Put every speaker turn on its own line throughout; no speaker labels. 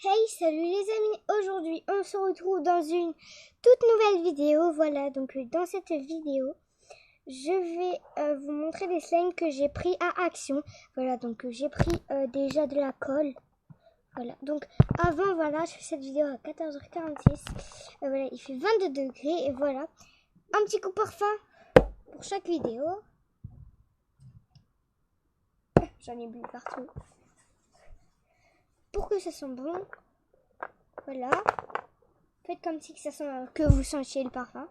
Hey, salut les amis, aujourd'hui on se retrouve dans une toute nouvelle vidéo. Voilà, donc dans cette vidéo, je vais vous montrer les slimes que j'ai pris à Action. Voilà, donc j'ai pris déjà de la colle. Voilà, donc avant, voilà, je fais cette vidéo à 14h46. Voilà, il fait 22 degrés et voilà, un petit coup parfum pour chaque vidéo. J'en ai bu partout. Pour que ça sente bon. Voilà. Faites comme si que vous sentiez le parfum.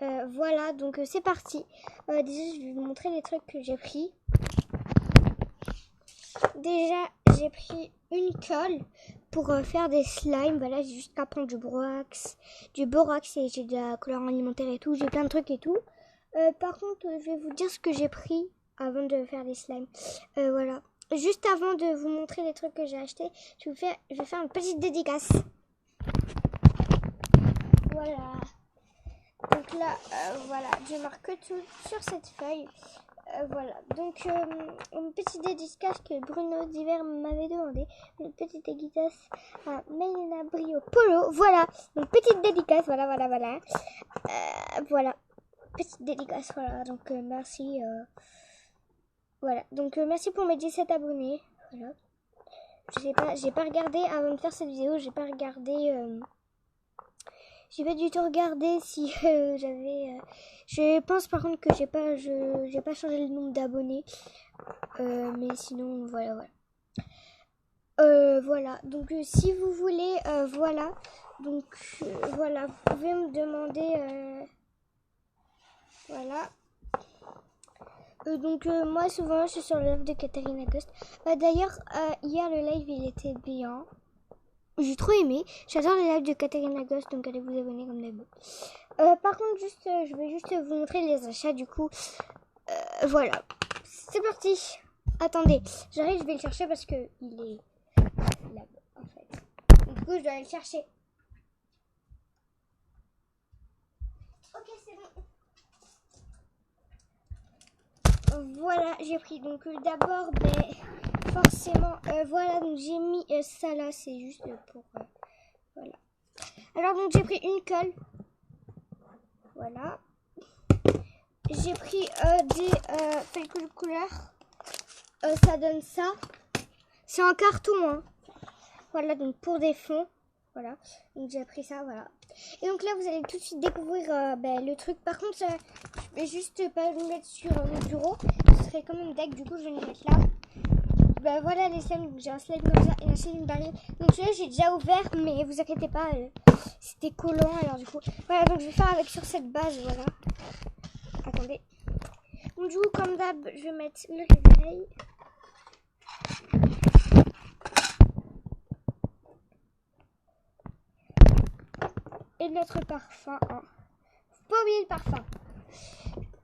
Voilà, donc c'est parti. Déjà, je vais vous montrer les trucs que j'ai pris. Déjà, j'ai pris une colle pour faire des slimes. Voilà, j'ai juste qu'à prendre du borax et j'ai de la couleur alimentaire et tout. J'ai plein de trucs et tout. Par contre, je vais vous dire ce que j'ai pris avant de faire des slimes. Voilà. Juste avant de vous montrer les trucs que j'ai achetés, je vais faire une petite dédicace. Voilà. Donc là, voilà, je marque tout sur cette feuille. Voilà, donc une petite dédicace que Bruno d'hiver m'avait demandé. Une petite dédicace à Melina Brio Polo. Voilà, donc petite dédicace, voilà. Voilà, petite dédicace, voilà. Donc merci. Voilà, donc merci pour mes 17 abonnés. Voilà. Je sais pas, j'ai pas regardé avant de faire cette vidéo, j'ai pas regardé. J'ai pas du tout regardé si j'avais. Je pense par contre que j'ai pas changé le nombre d'abonnés. Mais sinon voilà. Voilà. Donc si vous voulez, voilà. Donc voilà, vous pouvez me demander. Voilà. Donc moi souvent je suis sur le live de Catherine Ghost. D'ailleurs hier le live il était bien. J'ai trop aimé. J'adore les lives de Catherine Ghost, donc allez vous abonner comme d'habitude. Par contre, je vais juste vous montrer les achats du coup. Voilà. C'est parti. Attendez, j'arrive, je vais le chercher parce que il est là-bas en fait. Du coup, je dois aller le chercher. Ok, c'est bon. Voilà, j'ai pris. Donc d'abord, forcément, voilà, donc j'ai mis ça là, c'est juste pour... voilà. Alors donc j'ai pris une colle. Voilà. J'ai pris des pellicules couleurs. Ça donne ça. C'est en carton, hein. Voilà, donc pour des fonds. Voilà. Donc j'ai pris ça, voilà. Et donc là, vous allez tout de suite découvrir le truc. Par contre, je vais juste pas le mettre sur mon bureau. Ce serait quand même deck. Du coup, je vais le mettre là. Voilà les slimes. J'ai un slime comme ça et un slime baril. Donc celui-là, j'ai déjà ouvert, mais vous inquiétez pas. C'était collant. Alors du coup, voilà. Donc je vais faire avec sur cette base, voilà. Attendez. Donc du coup, comme d'hab, je vais mettre le réveil. Et notre parfum. Hein. Faut pas oublier le parfum.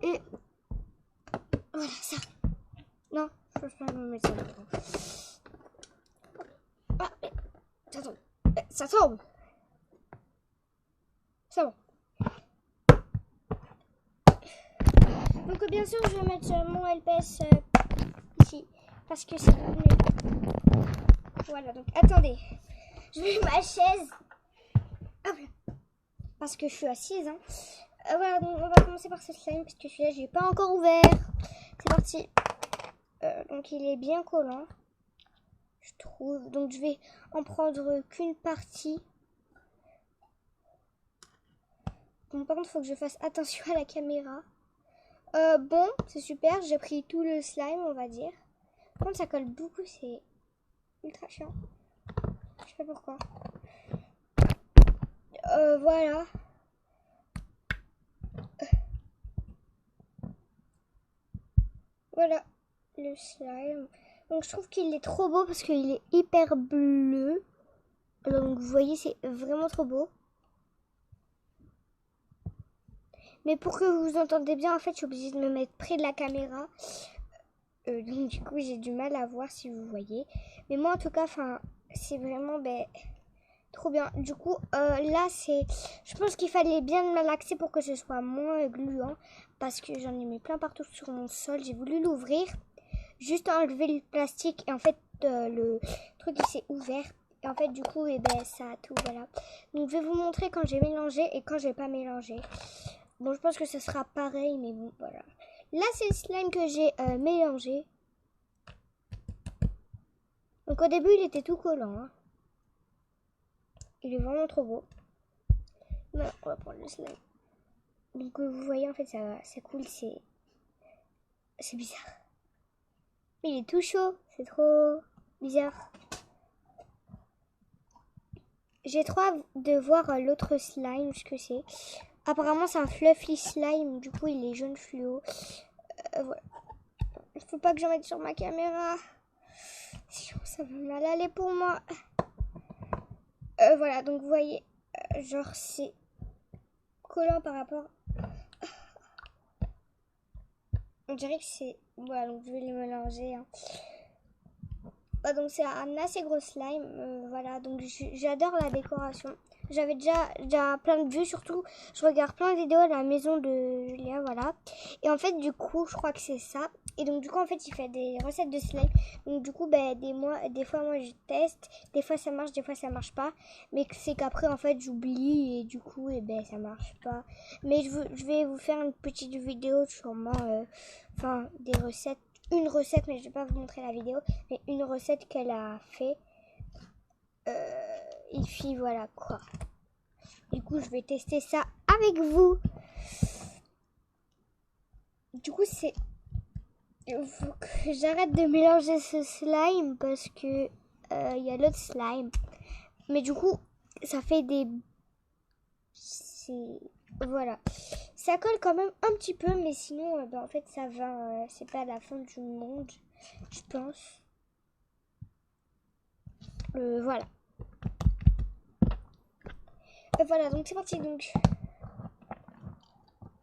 Et voilà ça. Non, je peux pas me mettre ça. Ah, ça tombe. Ça tombe. C'est bon. Donc bien sûr, je vais mettre mon LPS ici. Parce que c'est mieux. Voilà, donc attendez. Je mets ma chaise. Hop là. Parce que je suis assise. Hein. Voilà, donc on va commencer par ce slime. Parce que celui-là, je l'ai pas encore ouvert. C'est parti. Donc il est bien collant. Je trouve. Donc je vais en prendre qu'une partie. Bon, par contre, il faut que je fasse attention à la caméra. Bon, c'est super. J'ai pris tout le slime, on va dire. Par contre, ça colle beaucoup. C'est ultra chiant. Je sais pas pourquoi. Voilà. Voilà le slime. Donc je trouve qu'il est trop beau parce qu'il est hyper bleu. Donc vous voyez, c'est vraiment trop beau. Mais pour que vous entendez bien, en fait, je suis obligée de me mettre près de la caméra. Donc du coup, j'ai du mal à voir si vous voyez. Mais moi, en tout cas, c'est vraiment trop bien. Du coup, là, je pense qu'il fallait bien malaxer pour que ce soit moins gluant. Parce que j'en ai mis plein partout sur mon sol. J'ai voulu l'ouvrir. Juste enlever le plastique. Et en fait, le truc, il s'est ouvert. Et en fait, du coup, et ben, ça a tout, voilà. Donc, je vais vous montrer quand j'ai mélangé et quand j'ai pas mélangé. Bon, je pense que ça sera pareil, mais bon, voilà. Là, c'est le slime que j'ai mélangé. Donc, au début, il était tout collant. Hein. Il est vraiment trop beau. Maintenant, on va prendre le slime. Donc, vous voyez, en fait, ça coule, c'est bizarre. Mais il est tout chaud, c'est trop bizarre. J'ai trop hâte de voir l'autre slime, ce que c'est. Apparemment, c'est un fluffy slime, du coup, il est jaune fluo. Voilà. Il faut pas que j'en mette sur ma caméra. Sinon, ça va mal aller pour moi. Voilà, donc vous voyez, genre, c'est collant par rapport. On dirait que c'est. Voilà, donc je vais les mélanger. Hein. Donc c'est un assez gros slime. Voilà, donc j'adore la décoration. J'avais déjà plein de vues, surtout je regarde plein de vidéos à la maison de Julia, voilà. Et en fait, du coup, je crois que c'est ça. Et donc du coup, en fait, il fait des recettes de slime. Donc du coup, ben, des fois, moi, je teste. Des fois, ça marche, des fois, ça marche pas. Mais c'est qu'après, en fait, j'oublie et du coup, et ben, ça marche pas. Mais je vais vous faire une petite vidéo sûrement, enfin, des recettes. Une recette, mais je vais pas vous montrer la vidéo. Mais une recette qu'elle a fait. Et puis voilà quoi. Du coup, je vais tester ça avec vous. Du coup, il faut que j'arrête de mélanger ce slime parce que il y a l'autre slime. Mais du coup, ça fait des... Voilà. Ça colle quand même un petit peu, mais sinon, ben, en fait, ça va. C'est pas la fin du monde, je pense. Voilà. Voilà, donc c'est parti. Donc,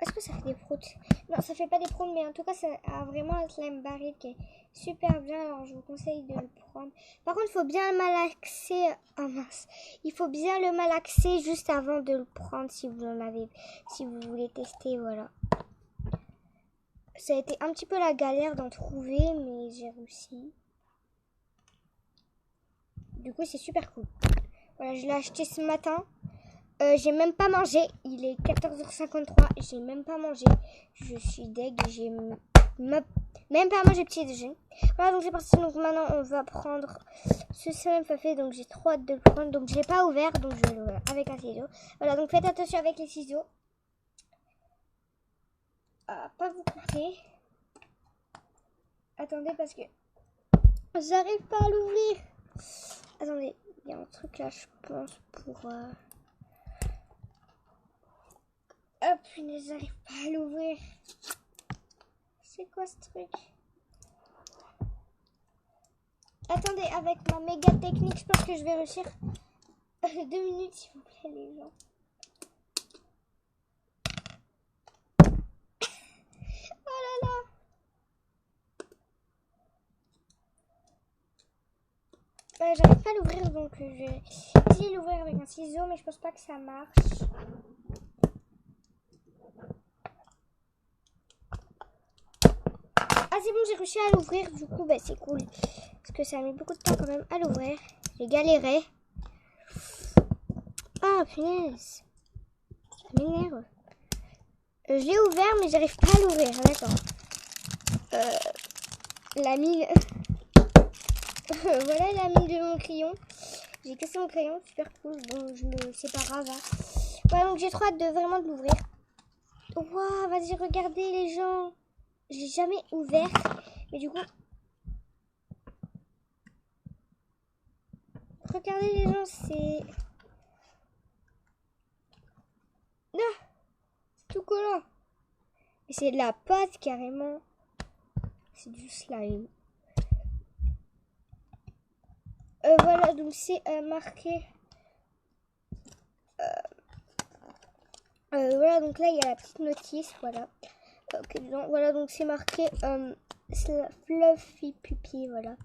est-ce que ça fait des proutes? Non, ça fait pas des proutes, mais en tout cas, ça a vraiment un slime baril qui est super bien. Alors, je vous conseille de le prendre. Par contre, il faut bien le malaxer. Oh mince. Il faut bien le malaxer juste avant de le prendre si vous en avez, si vous voulez tester. Voilà. Ça a été un petit peu la galère d'en trouver, mais j'ai réussi. Du coup, c'est super cool. Voilà, je l'ai acheté ce matin. J'ai même pas mangé. Il est 14h53. J'ai même pas mangé. Je suis deg. J'ai même pas mangé petit déjeuner. Voilà, donc c'est parti. Donc maintenant, on va prendre ce slime fait. Donc j'ai trop hâte de le prendre. Donc je l'ai pas ouvert. Donc je vais l'ouvrir avec un ciseau. Voilà, donc faites attention avec les ciseaux. Pas vous couper. Attendez parce que j'arrive pas à l'ouvrir. Attendez, il y a un truc là, je pense, pour... Oh punaise, j'arrive pas à l'ouvrir. C'est quoi ce truc? Attendez, avec ma méga technique, je pense que je vais réussir. 2 minutes, s'il vous plaît, les gens. Oh là là. J'arrive pas à l'ouvrir, donc je vais essayer de l'ouvrir avec un ciseau, mais je pense pas que ça marche. Ah, c'est bon, j'ai réussi à l'ouvrir, du coup, bah, c'est cool. Parce que ça a mis beaucoup de temps quand même à l'ouvrir. J'ai galéré. Ah, punaise. Ça m'énerve. Je l'ai ouvert, mais j'arrive pas à l'ouvrir. D'accord. La mine. Voilà la mine de mon crayon. J'ai cassé mon crayon, super cool. Bon, c'est pas grave. Hein. Voilà, donc j'ai trop hâte de vraiment de l'ouvrir. Waouh, vas-y, regardez les gens. Je l'ai jamais ouvert. Mais du coup... Regardez les gens, c'est... Ah, c'est tout collant. Et c'est de la pâte carrément. C'est du slime. Voilà, donc c'est marqué... voilà, donc là, il y a la petite notice, voilà. Voilà, donc c'est marqué Fluffy Puppy, voilà.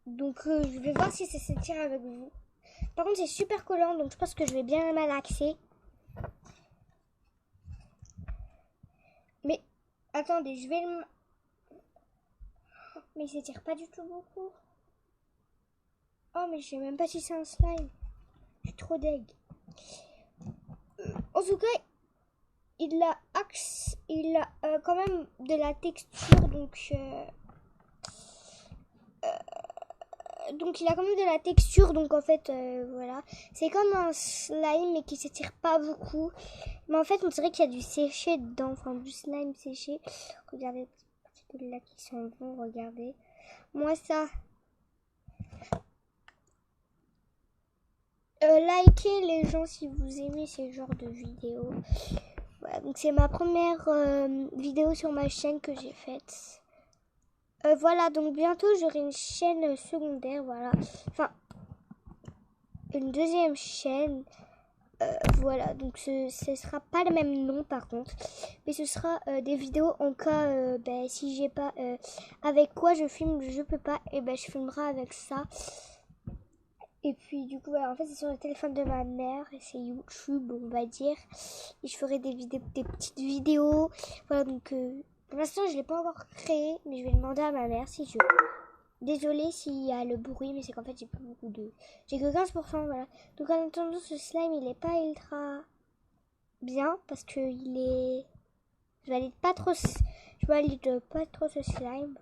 Donc, je vais voir si ça s'étire avec vous. Par contre, c'est super collant, donc je pense que je vais bien malaxer. Mais, attendez, je vais le... Mais il s'étire pas du tout beaucoup. mais je sais même pas si c'est un slime. Je suis trop deg. En tout cas, il a quand même de la texture, donc il a quand même de la texture, donc en fait voilà, c'est comme un slime mais qui s'étire pas beaucoup, mais en fait on dirait qu'il y a du séché dedans, enfin du slime séché. Regardez les petites particules là qui s'en vont, regardez. Moi ça, likez les gens si vous aimez ce genre de vidéos. Voilà, donc c'est ma première vidéo sur ma chaîne que j'ai faite. Voilà, donc bientôt j'aurai une chaîne secondaire, voilà. Enfin, une deuxième chaîne. Voilà, donc ce sera pas le même nom par contre. Mais ce sera des vidéos en cas, si j'ai pas avec quoi je filme, je peux pas, et je filmerai avec ça. Et puis du coup, voilà, en fait c'est sur le téléphone de ma mère, et c'est YouTube on va dire. Et je ferai des petites vidéos. Voilà, donc... pour l'instant, je ne l'ai pas encore créé, mais je vais demander à ma mère si je veux. Désolée s'il y a le bruit, mais c'est qu'en fait, j'ai pas beaucoup de... J'ai que 15%, voilà. Donc en attendant, ce slime, il est pas ultra bien, parce que il est... Je valide pas trop ce slime.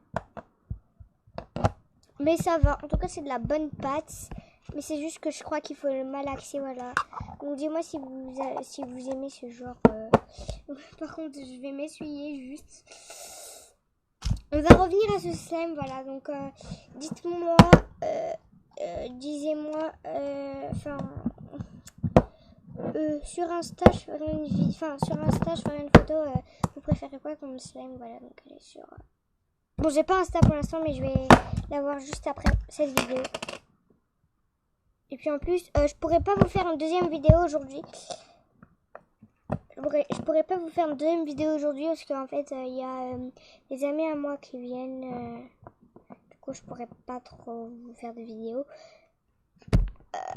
Mais ça va, en tout cas, c'est de la bonne pâte. Mais c'est juste que je crois qu'il faut le malaxer, voilà. Donc dis-moi si vous aimez ce genre... Par contre, je vais m'essuyer juste. On va revenir à ce slime, voilà. Donc, dites-moi, disez-moi, sur Insta, je ferai une photo. Vous préférez quoi comme slime, voilà. Donc, allez sur. Bon, j'ai pas Insta pour l'instant, mais je vais l'avoir juste après cette vidéo. Et puis en plus, je pourrais pas vous faire une deuxième vidéo aujourd'hui. Je pourrais pas vous faire une deuxième vidéo aujourd'hui parce qu'en fait il y a des amis à moi qui viennent. Du coup je pourrais pas trop vous faire de vidéo.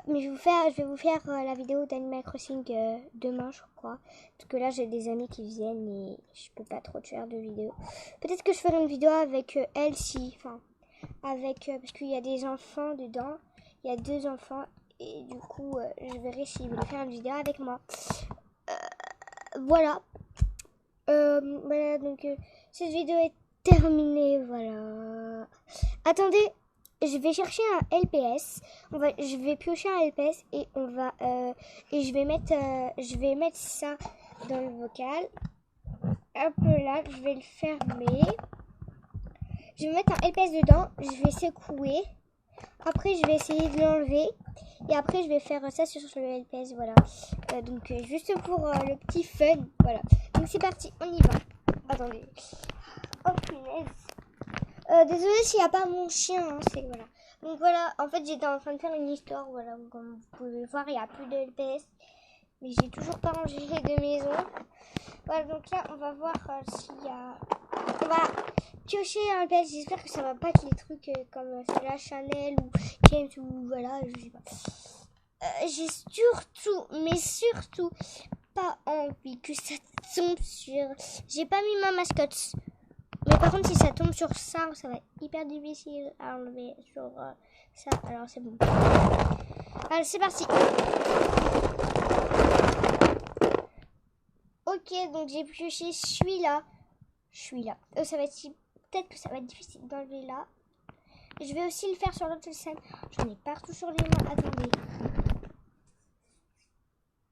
Mais je vais vous faire la vidéo d'Animal Crossing demain je crois. Parce que là j'ai des amis qui viennent et je peux pas trop te faire de vidéo. Peut-être que je ferai une vidéo avec Elsie. Enfin parce qu'il y a des enfants dedans. Il y a 2 enfants et du coup je verrai s'ils veulent faire une vidéo avec moi. Voilà. Voilà, donc cette vidéo est terminée, voilà. Attendez, je vais chercher un LPS. Je vais piocher un LPS et et je vais mettre ça dans le vocal. Un peu là, je vais le fermer. Je vais mettre un LPS dedans, je vais secouer. Après, je vais essayer de l'enlever. Et après, je vais faire ça sur le LPS, voilà. Donc, juste pour le petit fun, voilà. Donc, c'est parti, on y va. Attendez. Oh, punaise. Désolée s'il n'y a pas mon chien, hein, c'est voilà. Donc, voilà, en fait, j'étais en train de faire une histoire, voilà. Comme vous pouvez voir, il n'y a plus de LPS. Mais j'ai toujours pas rangé les 2 maisons. Voilà, donc là, on va voir s'il y a... On va piocher un LPS. J'espère que ça va pas être les trucs comme la Chanel ou James ou voilà, je sais pas. J'ai surtout pas envie que ça tombe sur... J'ai pas mis ma mascotte. Mais par contre, si ça tombe sur ça va être hyper difficile à enlever sur ça. Alors, c'est bon. Allez, c'est parti. Ok, donc j'ai pioché celui-là. Ça va être... Peut-être que ça va être difficile d'enlever là. Je vais aussi le faire sur l'autre scène. J'en ai partout sur les mains. Attendez.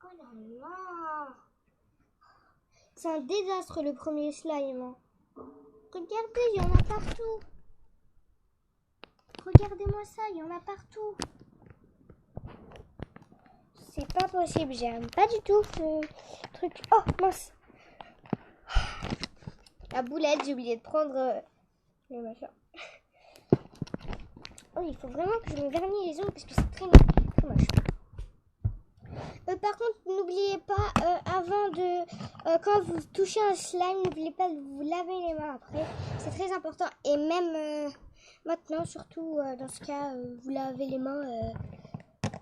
Oh là là. C'est un désastre le premier slime. Hein. Regardez, il y en a partout. Regardez-moi ça, il y en a partout. C'est pas possible, j'aime pas du tout ce truc. Oh mince. La boulette, j'ai oublié de prendre le machin. Oh, il faut vraiment que je me vernis les ongles parce que c'est très moche. Par contre, n'oubliez pas, quand vous touchez un slime, n'oubliez pas de vous laver les mains après. C'est très important. Et même maintenant, surtout dans ce cas, vous lavez les mains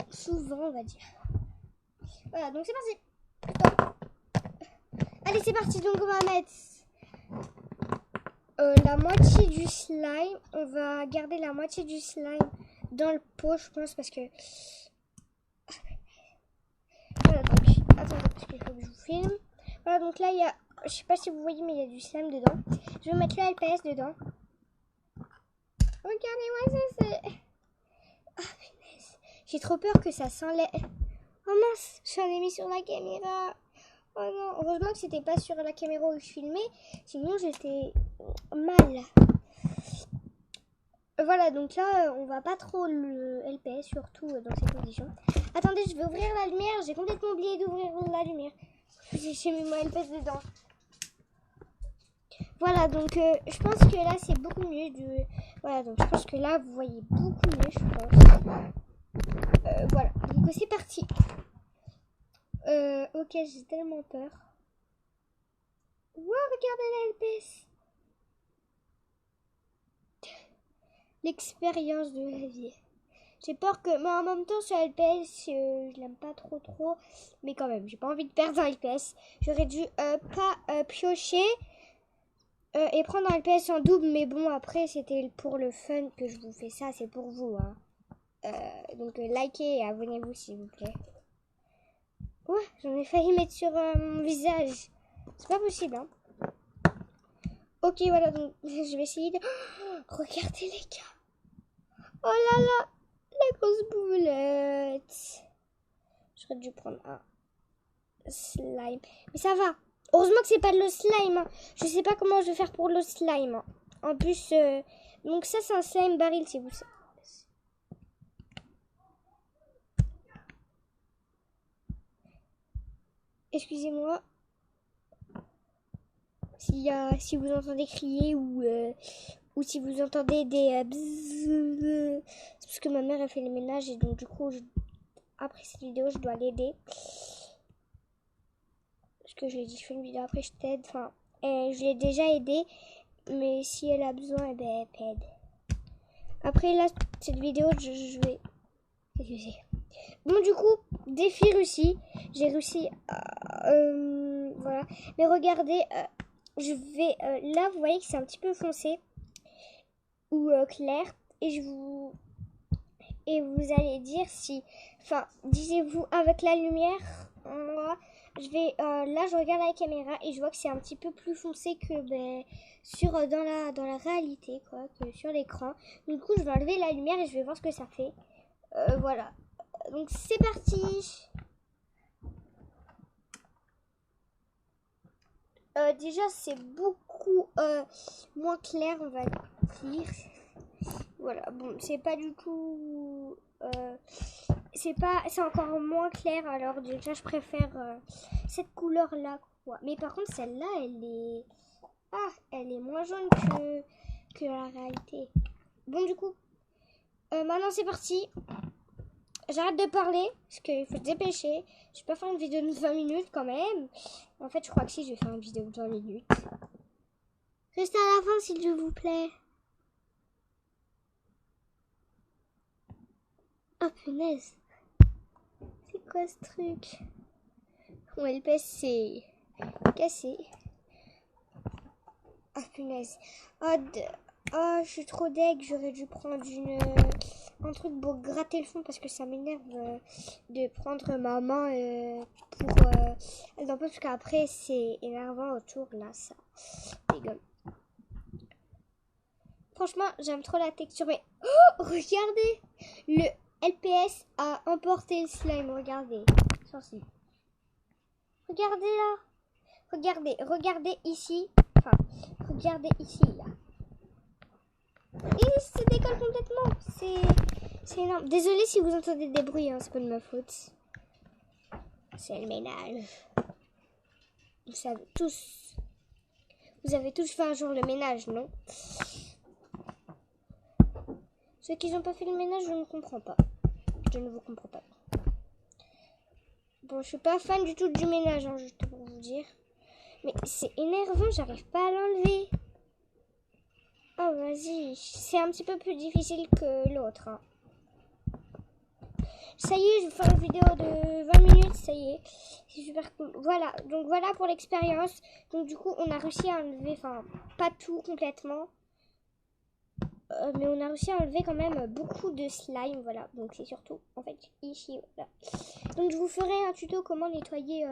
souvent, on va dire. Voilà, donc c'est parti. Allez, c'est parti. Donc, on va mettre la moitié du slime. On va garder la moitié du slime dans le pot, je pense, parce que... Voilà, donc, attendez, parce qu'il faut que je vous filme. Voilà, donc là, il y a... Je sais pas si vous voyez, mais il y a du slime dedans. Je vais mettre le LPS dedans. Regardez-moi ça, c'est... Ah, punaise. J'ai trop peur que ça s'enlève. Oh mince, j'en ai mis sur la caméra. Oh non, heureusement que c'était pas sur la caméra où je filmais. Sinon, j'étais mal. Voilà, donc là, on va pas trop le LPS, surtout dans ces conditions. Attendez, je vais ouvrir la lumière. J'ai complètement oublié d'ouvrir la lumière. J'ai mis mon LPS dedans. Voilà, donc je pense que là, c'est beaucoup mieux. Voilà, donc je pense que là, vous voyez beaucoup mieux, je pense. Voilà, donc c'est parti. Ok, j'ai tellement peur. Wow, regardez la LPS. L'expérience de la vie. J'ai peur que... Mais en même temps, sur LPS, je l'aime pas trop. Mais quand même, j'ai pas envie de perdre un LPS. J'aurais dû pas piocher et prendre un LPS en double. Mais bon, après, c'était pour le fun que je vous fais ça. C'est pour vous. Hein. Donc, likez et abonnez-vous, s'il vous plaît. Ouais, j'en ai failli mettre sur mon visage. C'est pas possible, hein. Ok, voilà, donc je vais essayer de... Oh, regardez les gars. Oh là là, la grosse boulette. J'aurais dû prendre un slime. Mais ça va. Heureusement que c'est pas de l'eau slime. Hein. Je sais pas comment je vais faire pour l'eau slime. Hein. En plus, donc ça c'est un slime baril si vous savez. Excusez-moi. Si vous entendez crier ou si vous entendez des bzzz, c'est parce que ma mère a fait le ménage et donc du coup après cette vidéo je dois l'aider parce que je lui ai dit je fais une vidéo après je t'aide, enfin je l'ai déjà aidé mais si elle a besoin ben elle t'aide. Après là cette vidéo je vais bon du coup défi réussi, j'ai réussi voilà, mais regardez je vais là vous voyez que c'est un petit peu foncé ou clair et vous allez dire si, enfin disiez-vous avec la lumière, moi je vais là je regarde la caméra et je vois que c'est un petit peu plus foncé que sur dans la réalité quoi, que sur l'écran. Du coup je vais enlever la lumière et je vais voir ce que ça fait. Voilà, donc c'est parti. Déjà c'est beaucoup moins clair on va dire. Voilà, bon c'est pas du tout c'est encore moins clair, alors déjà je préfère cette couleur là quoi. Mais par contre celle-là elle est moins jaune que la réalité. Bon du coup maintenant c'est parti. J'arrête de parler parce qu'il faut se dépêcher. Je vais pas faire une vidéo de 20 minutes quand même. En fait je crois que si je vais faire une vidéo de 20 minutes. Restez à la fin s'il vous plaît. Oh punaise. C'est quoi ce truc? Mon LPS c'est cassé. Ah punaise. Oh, je suis trop deg. J'aurais dû prendre un truc pour gratter le fond parce que ça m'énerve de prendre ma main pour... non, parce qu'après c'est énervant autour là, ça dégueule. Franchement, j'aime trop la texture. Mais oh, regardez, le LPS a emporté le slime. Regardez, ceci. Regardez là. Regardez ici. Enfin, regardez ici là. Il se décolle complètement. C'est énorme. Désolée si vous entendez des bruits, hein, c'est pas de ma faute. C'est le ménage. Vous avez tous fait un jour le ménage, non? Ceux qui n'ont pas fait le ménage, je ne comprends pas. Je ne vous comprends pas. Bon, je suis pas fan du tout du ménage, hein, juste pour vous dire. Mais c'est énervant, j'arrive pas à l'enlever. Oh, vas-y. C'est un petit peu plus difficile que l'autre. Hein. Ça y est, je vais faire une vidéo de 20 minutes, ça y est. C'est super cool. Voilà, donc voilà pour l'expérience. Donc du coup, on a réussi à enlever, enfin, pas tout complètement. mais on a réussi à enlever quand même beaucoup de slime, voilà. Donc c'est surtout en fait ici, voilà. Donc je vous ferai un tuto comment nettoyer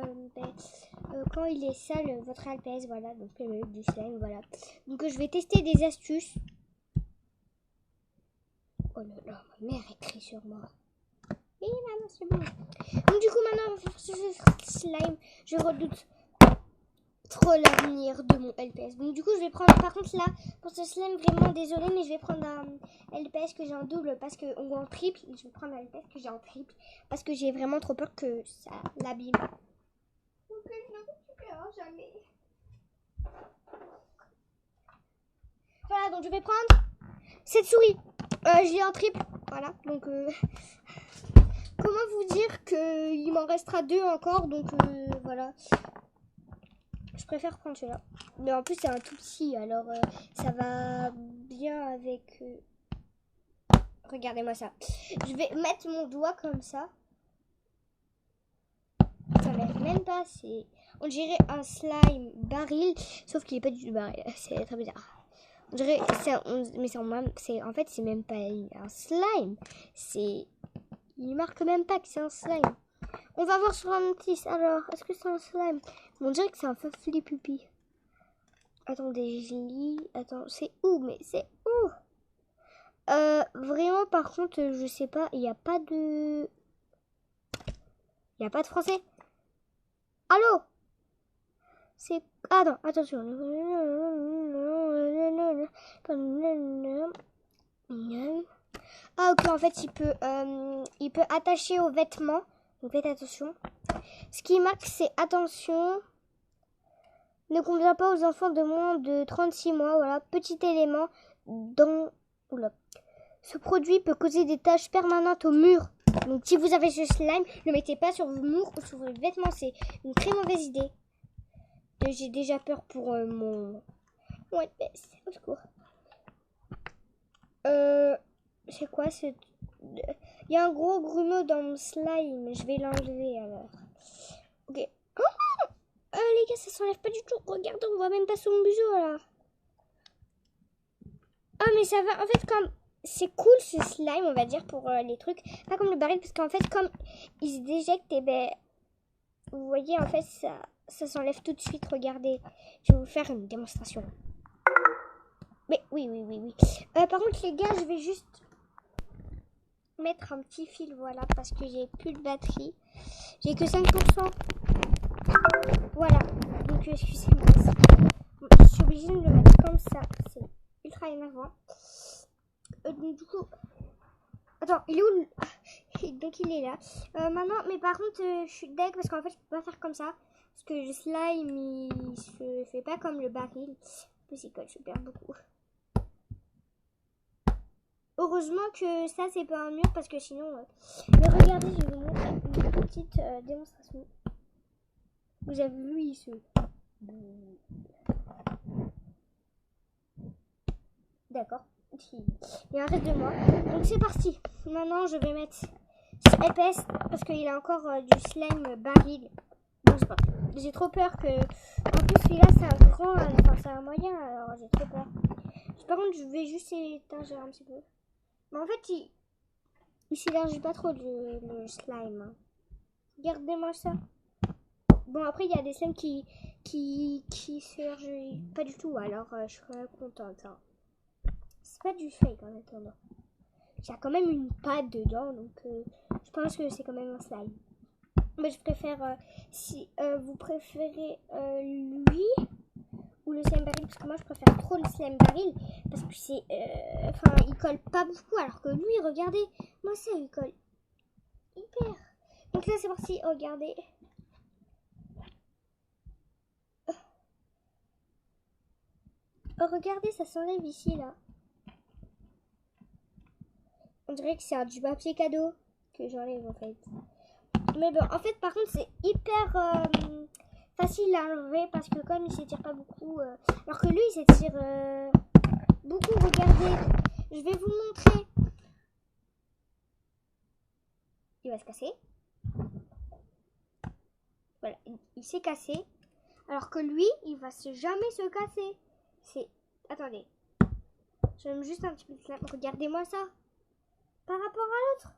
quand il est sale votre Alpes, voilà. Donc du slime, voilà. Donc je vais tester des astuces. Oh là là, ma mère est triste sur moi. Et maman, c'est bon. Donc du coup maintenant on va faire ce slime. Je redoute trop l'avenir de mon LPS. Donc du coup je vais prendre, par contre là pour ce slime vraiment désolé, mais je vais prendre un LPS que j'ai en double parce que, ou en triple. Je vais prendre un LPS que j'ai en triple parce que j'ai vraiment trop peur que ça l'abîme. Donc je ne récupère jamais. Voilà, donc je vais prendre cette souris. Je l'ai en triple, voilà. Donc comment vous dire qu'il m'en restera 2 encore, donc voilà. Je préfère prendre celui-là. Mais en plus, c'est un tout petit, alors ça va bien avec... Regardez-moi ça. Je vais mettre mon doigt comme ça. Ça m'aide même pas. On dirait un slime baril, sauf qu'il n'est pas du tout baril. C'est très bizarre. On dirait... Mais en fait, c'est même pas un slime. Il marque même pas que c'est un slime. On va voir sur un notice. Alors, est-ce que c'est un slime? On dirait que c'est un Fluffy Puppy. Attendez, je lis. Attends, c'est où? Mais c'est où? Vraiment, par contre, je sais pas. Il n'y a pas de... Il n'y a pas de français. Allô? C'est... Ah non, attention. Ah ok, en fait, il peut attacher aux vêtements. Donc faites attention. Ce qui marque, c'est attention. Ne convient pas aux enfants de moins de 36 mois. Voilà, petit élément dans... Oula. Ce produit peut causer des taches permanentes au mur. Donc si vous avez ce slime, ne le mettez pas sur vos murs ou sur vos vêtements. C'est une très mauvaise idée. J'ai déjà peur pour mon LPS. Au secours. C'est quoi ce... Il y a un gros grumeau dans mon slime. Je vais l'enlever alors. Ok. Oh les gars, ça s'enlève pas du tout. Regardez, on voit même pas son museau là. Ah mais ça va. En fait, comme c'est cool ce slime, on va dire, pour les trucs. Pas comme le baril, parce qu'en fait, comme il se déjecte, et ben, vous voyez, en fait, ça s'enlève tout de suite. Regardez, je vais vous faire une démonstration. Mais oui. Par contre, les gars, je vais juste mettre un petit fil, voilà, parce que j'ai plus de batterie. J'ai que 5%. Voilà, donc excusez-moi. Je suis obligée de le mettre comme ça. C'est ultra énervant. Donc du coup... Attends, il est où donc il est là. Maintenant, mais par contre, je suis deg parce qu'en fait, je peux pas faire comme ça. Parce que le slime, il se fait pas comme le baril. En plus, il colle super beaucoup. Heureusement que ça, c'est pas un mur parce que sinon... Mais regardez, je vais vous montrer une petite démonstration. Vous avez vu, il se... D'accord. Il en reste de moi. Donc c'est parti. Maintenant, je vais mettre épaisse parce qu'il a encore du slime baril. Donc c'est parti. J'ai trop peur que... En plus, celui-là, c'est un grand... Enfin, c'est un moyen, alors j'ai trop peur. Par contre, je vais juste éteindre un petit peu. Mais en fait, il s'élargit pas trop le slime. Regardez-moi ça. Bon, après, il y a des slimes qui s'élargissent pas du tout. Alors, je serais contente. Hein. C'est pas du fake en attendant. Il y a quand même une pâte dedans, donc je pense que c'est quand même un slime. Mais je préfère, si vous préférez lui ou le slime baril, parce que moi je préfère trop le slime baril, parce que c'est, enfin, il colle pas beaucoup, alors que lui, regardez, moi ça, il colle hyper. Donc là c'est parti, regardez. Regardez, ça s'enlève ici là. On dirait que c'est du papier cadeau que j'enlève en fait. Mais bon, en fait, par contre, c'est hyper facile à enlever parce que comme il s'étire pas beaucoup, alors que lui, il s'étire beaucoup. Regardez, je vais vous montrer. Il va se casser. Voilà, il s'est cassé. Alors que lui, il va jamais se casser. Attendez. J'aime juste un petit peu de slime. Regardez-moi ça. Par rapport à l'autre.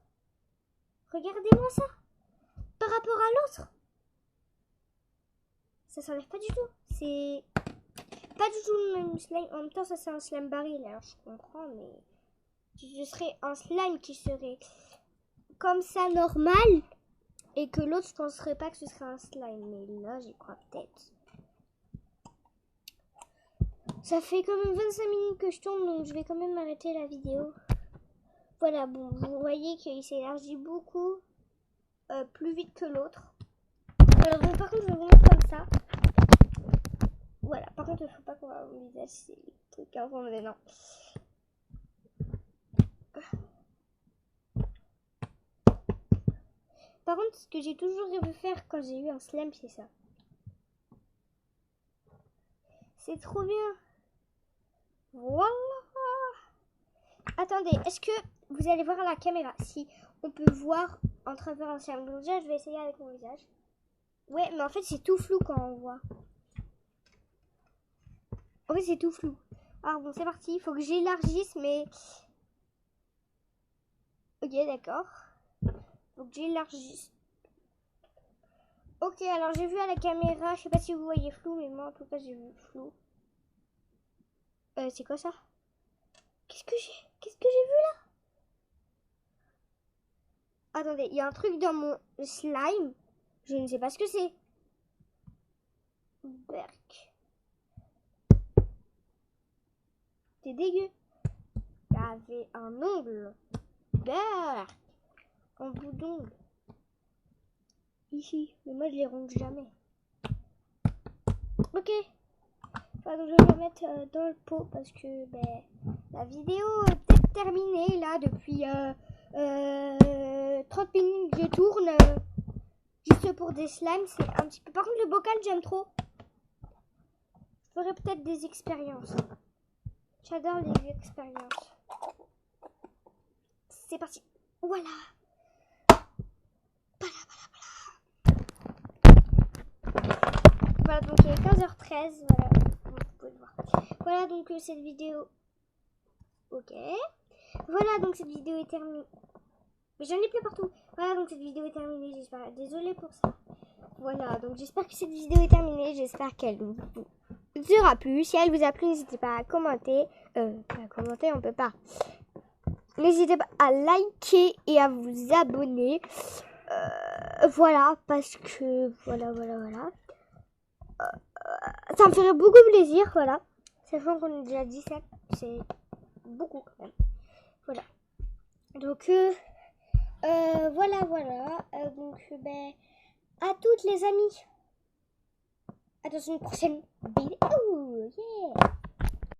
Regardez-moi ça. Par rapport à l'autre. Ça s'enlève pas du tout. C'est pas du tout le même slime. En même temps, ça c'est un slime baril. Alors je comprends, mais ce serait un slime qui serait comme ça normal. Et que l'autre, je penserais pas que ce serait un slime. Mais là, j'y crois peut-être. Ça fait quand même 25 minutes que je tourne, donc je vais quand même arrêter la vidéo. Voilà, bon, vous voyez qu'il s'élargit beaucoup plus vite que l'autre. Alors, bon, par contre, je vais vous montrer comme ça. Voilà, par contre, il ne faut pas qu'on voit mon visage, c'est le truc avant maintenant. Par contre, ce que j'ai toujours rêvé faire quand j'ai eu un slime, c'est ça. C'est trop bien. Voilà. Attendez, est-ce que vous allez voir la caméra? Si on peut voir en travers un slime. Donc déjà, je vais essayer avec mon visage. Ouais, mais en fait, c'est tout flou quand on voit. En fait, c'est tout flou. Alors bon, c'est parti. Il faut que j'élargisse, mais... Ok, d'accord. Faut que j'élargisse. Ok, alors j'ai vu à la caméra. Je sais pas si vous voyez flou, mais moi, en tout cas, j'ai vu flou. C'est quoi ça? Qu'est-ce que j'ai vu là? Attendez, il y a un truc dans mon slime. Je ne sais pas ce que c'est. Berk. C'est dégueu. Il y avait un ongle. Berk. Un bout d'ongle. Ici. Mais moi, je les ronge jamais. Ok. Enfin, donc je vais le mettre dans le pot parce que ben, la vidéo est peut-être terminée là depuis 30 minutes. Je tourne juste pour des slimes. C'est un petit peu. Par contre, le bocal, j'aime trop. Je ferai peut-être des expériences. J'adore les expériences. C'est parti. Voilà. Voilà, donc il est 15h13. Voilà. Vous pouvez le voir. Voilà, donc cette vidéo. Ok. Voilà, donc cette vidéo est terminée. Mais j'en ai plein partout. Voilà, donc cette vidéo est terminée. J'espère. Désolée pour ça. Voilà, donc j'espère que cette vidéo est terminée. J'espère qu'elle vous aura plu. Si elle vous a plu, n'hésitez pas à commenter. À commenter, on peut pas. N'hésitez pas à liker et à vous abonner. Voilà, parce que... Voilà. Ça me ferait beaucoup plaisir, voilà. Sachant qu'on est déjà 17, c'est beaucoup quand même. Voilà. Donc, voilà. Donc, ben, à toutes les amies. À dans une prochaine vidéo. Yeah.